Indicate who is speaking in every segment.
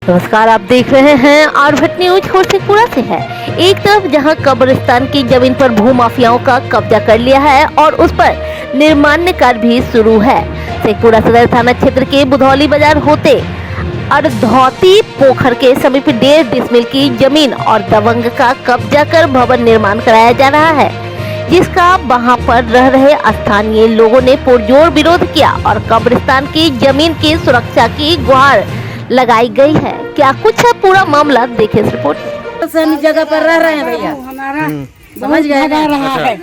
Speaker 1: नमस्कार, आप देख रहे हैं आरभट न्यूज। शेखपुरा से है। एक तरफ जहां कब्रिस्तान की जमीन पर भू माफियाओं का कब्जा कर लिया है और उस पर निर्माण कार्य भी शुरू है। शेखपुरा सदर थाना क्षेत्र के बुधौली बाजार होते अर्धौती पोखर के समीप 1.5 डिसमिल की जमीन और दबंग का कब्जा कर भवन निर्माण कराया जा रहा है, जिसका वहां पर रह रहे स्थानीय लोगों ने पुरजोर विरोध किया और कब्रिस्तान की जमीन की सुरक्षा की गुहार लगाई गई है। क्या कुछ है पूरा मामला, देखें इस रिपोर्ट।
Speaker 2: सही जगह पर रह रहे हैं भैया, समझ गए रहा है।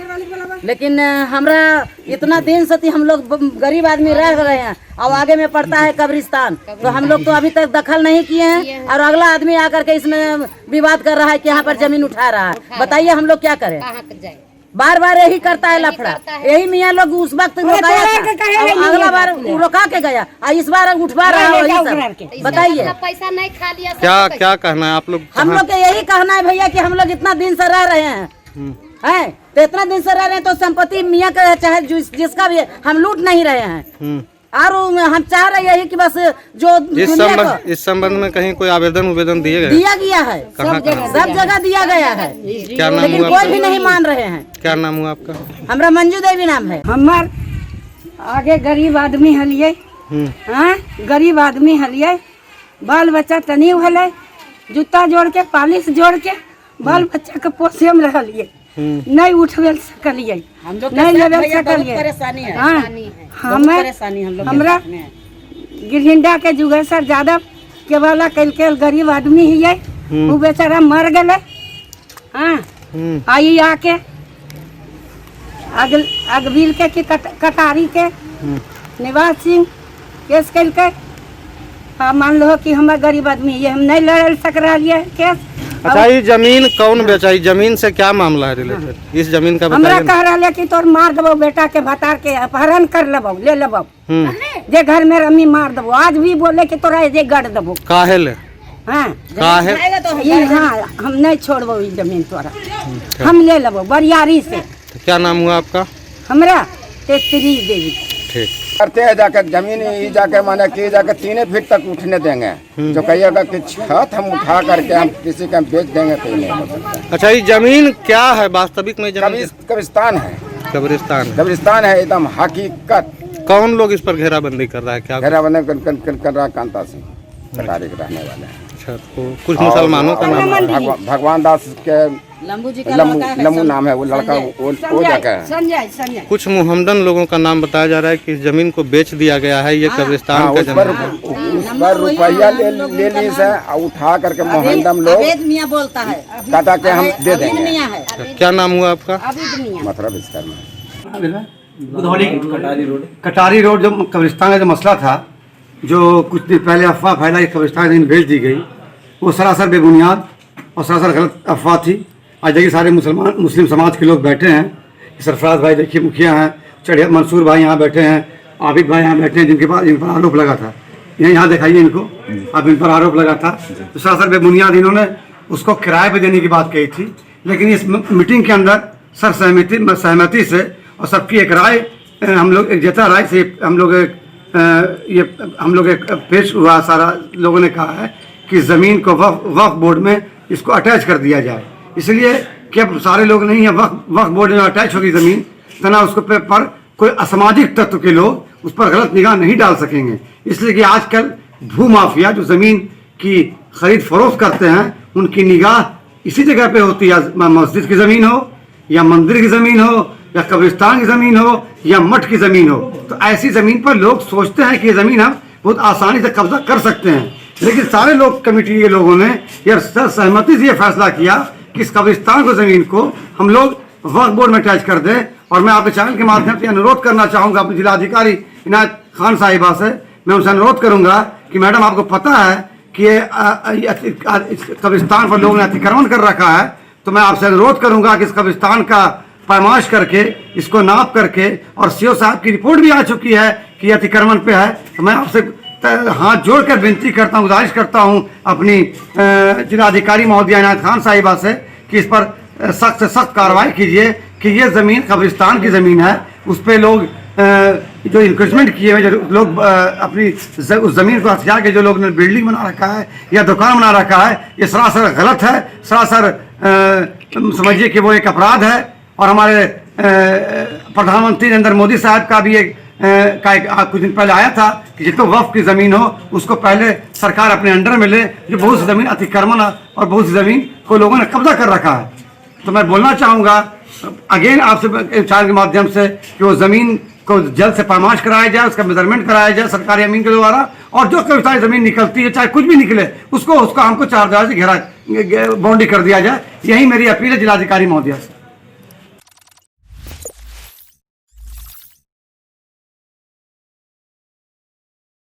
Speaker 2: लेकिन हमरा इतना दिन से हम लोग गरीब आदमी रह रहे हैं और आगे में पड़ता है कब्रिस्तान, तो हम लोग तो अभी तक दखल नहीं किए हैं और अगला आदमी आकर के इसमें विवाद कर रहा है कि यहाँ पर जमीन उठा रहा है। बताइए हम लोग क्या करें? बार बार यही करता है लफड़ा। यही मियाँ लोग उस वक्त रोकाया था, अगला बार रोका के गया और इस बार उठवा रहा है वही सब। बताइए
Speaker 3: पैसा नहीं खा लिया।
Speaker 4: क्या कहना है आप लोग?
Speaker 2: हम लोग का यही कहना है भैया कि हम लोग इतना दिन से रह रहे हैं तो इतना दिन से रह रहे हैं तो संपत्ति मियाँ का चाहे जिसका भी हम लूट नहीं रहे हैं। और हम चाह रहे हैं कि बस जो
Speaker 4: इस संबंध में कहीं कोई आवेदन
Speaker 2: दिया गया है, सब जगह दिया गया है,
Speaker 4: क्या नाम
Speaker 2: लेकिन कोई भी नहीं मान रहे हैं।
Speaker 4: क्या नाम हुआ आपका?
Speaker 2: हमरा मंजू देवी नाम है।
Speaker 5: हमार आगे गरीब आदमी हलिये, गरीब आदमी हलिये, बाल बच्चा तनी हले, जूता जोड़ के पालिश जोड़ के बाल बच्चा के पोसे में रहलिए, नहीं उठवे सकलिए, नहीं लेवे सकलिए। हमरा गिरहिंडा के जुगेश्वर यादव के वाला कल गरीब आदमी ही है, वो बेचारा मर गए। आई आके अगबिल के की कटारी के निवास सिंह केस कल के। हाँ, मान लो कि हमारे गरीब आदमी ये हम नहीं लड़ सक रहा है केस।
Speaker 4: अच्छा, ये जमीन कौन बेचा? जमीन से क्या मामला है रिलेटेड? इस जमीन का
Speaker 5: हमरा कह रहा है कि तोर मार देबो बेटा के भतार के अपहरण कर लेबो, ले लेबो, जे घर में रमी मार देबो। आज भी बोले कि तोरा जे गड़ देबो।
Speaker 4: काहे ले?
Speaker 5: हाँ,
Speaker 4: काहे?
Speaker 5: हाँ, हम नहीं छोड़बो ये जमीन तोरा, हम ले लेबो बरियारी से।
Speaker 4: तो क्या नाम हुआ आपका?
Speaker 5: हमरा तेजश्री देवी।
Speaker 4: ठीक
Speaker 6: करते हैं जाकर जमीन जाके माने कि जाकर 3 फीट तक उठने देंगे। जो कहिएगा कि छत हम उठा करके हम किसी का बेच देंगे तो नहीं हो सकता।
Speaker 4: अच्छा, ये जमीन क्या है वास्तविक में?
Speaker 6: कब्रिस्तान है। कब्रिस्तान है एकदम हकीकत।
Speaker 4: कौन लोग इस पर घेराबंदी कर रहा है? क्या
Speaker 6: घेराबंदी कर रहा? कांता सिंह कटारी के रहने वाले हैं।
Speaker 4: अच्छा, तो कुछ मुसलमानों का नाम है?
Speaker 6: भगवान दास के लम्बू नाम है वो लड़का, वो जगह
Speaker 5: संजय।
Speaker 4: कुछ मुहम्मदन लोगों का नाम बताया जा रहा है कि जमीन को बेच दिया गया है। ये कब्रिस्तान का जमीन है।
Speaker 6: उस पर रुपया ले ली से उठा करके मोहम्मदन लोग
Speaker 2: बोलता है
Speaker 6: कहता के हम दे देंगे।
Speaker 4: क्या नाम हुआ आपका?
Speaker 6: मतलब इसका
Speaker 7: बुधौली कटारी रोड जो कब्रिस्तान का जो मसला था, जो कुछ दिन पहले अफवाह फैला कि कब्रिस्तान जमीन बेच दी गई, वो सरासर बेबुनियाद और सरासर गलत अफवाह थी। आज देखिए सारे मुस्लिम समाज के लोग बैठे हैं। सरफराज भाई देखिए मुखिया हैं, चढ़िया मंसूर भाई यहाँ बैठे हैं, आबिद भाई यहाँ बैठे हैं, जिनके पास इन पर आरोप लगा था। यहाँ दिखाइए इनको, अब इन पर आरोप लगा था तो सरासर बेबुनियाद इन्होंने उसको किराए पर देने की बात कही थी। लेकिन इस मीटिंग के अंदर सहमति से और सबकी एक राय, हम लोग एक जता राय से हम लोग एक पेश हुआ। सारा लोगों ने कहा है कि ज़मीन को वक्फ बोर्ड में इसको अटैच कर दिया जाए, इसलिए कि अब सारे लोग नहीं है वक्फ बोर्ड में अटैच होगी ज़मीन, तना उसको पर कोई असामाजिक तत्व के लोग उस पर गलत निगाह नहीं डाल सकेंगे। इसलिए कि आजकल भू माफिया जो ज़मीन की खरीद फरोख्त करते हैं, उनकी निगाह इसी जगह पे होती है। मस्जिद की ज़मीन हो या मंदिर की ज़मीन हो या कब्रिस्तान की ज़मीन हो या मठ की ज़मीन हो, तो ऐसी ज़मीन पर लोग सोचते हैं कि ये ज़मीन हम बहुत आसानी से कब्जा कर सकते हैं। लेकिन सारे लोग कमेटी के लोगों ने यह सहमति से ये फैसला किया कि इस कब्रिस्तान को ज़मीन को हम लोग वक्फ बोर्ड में अटैच कर दें। और मैं आपके चैनल के माध्यम से अनुरोध करना चाहूँगा अपनी जिलाधिकारी इनायत खान साहिबा से, मैं उनसे अनुरोध करूँगा कि मैडम आपको पता है कि कब्रिस्तान पर लोगों ने अतिक्रमण कर रखा है, तो मैं आपसे अनुरोध करूँगा कि इस कब्रिस्तान का पैमाइश करके इसको नाप करके, और सीओ साहब की रिपोर्ट भी आ चुकी है कि अतिक्रमण पे है, तो मैं आपसे हाथ जोड़कर विनती करता हूँ, गुजारिश करता हूँ अपनी जिलाधिकारी महोदया इनायत खान साहिबा से कि इस पर सख्त से सख्त कार्रवाई कीजिए कि ये ज़मीन कब्रिस्तान की ज़मीन है, उस पर लोग जो इंक्रोचमेंट किए हुए जो लोग अपनी उस ज़मीन को हथिया के जो लोग ने बिल्डिंग बना रखा है या दुकान बना रखा है, ये सरासर गलत है, सरासर समझिए कि वो एक अपराध है। और हमारे प्रधानमंत्री नरेंद्र मोदी साहब का भी एक कुछ दिन पहले आया था कि जितना वक्फ की ज़मीन हो उसको पहले सरकार अपने अंडर में ले। जो बहुत सी ज़मीन अतिक्रमण और बहुत सी ज़मीन को लोगों ने कब्जा कर रखा है। तो मैं बोलना चाहूँगा अगेन आपसे चैनल के माध्यम से कि वो ज़मीन को जल्द से पैमाश कराया जाए, उसका मेजरमेंट कराया जाए सरकारी अमीन के द्वारा, और जो कोई सारी ज़मीन निकलती है चाहे कुछ भी निकले उसको हमको 4 दीवार से घेरा बाउंड्री कर दिया जाए। यही मेरी अपील है जिलाधिकारी महोदय से।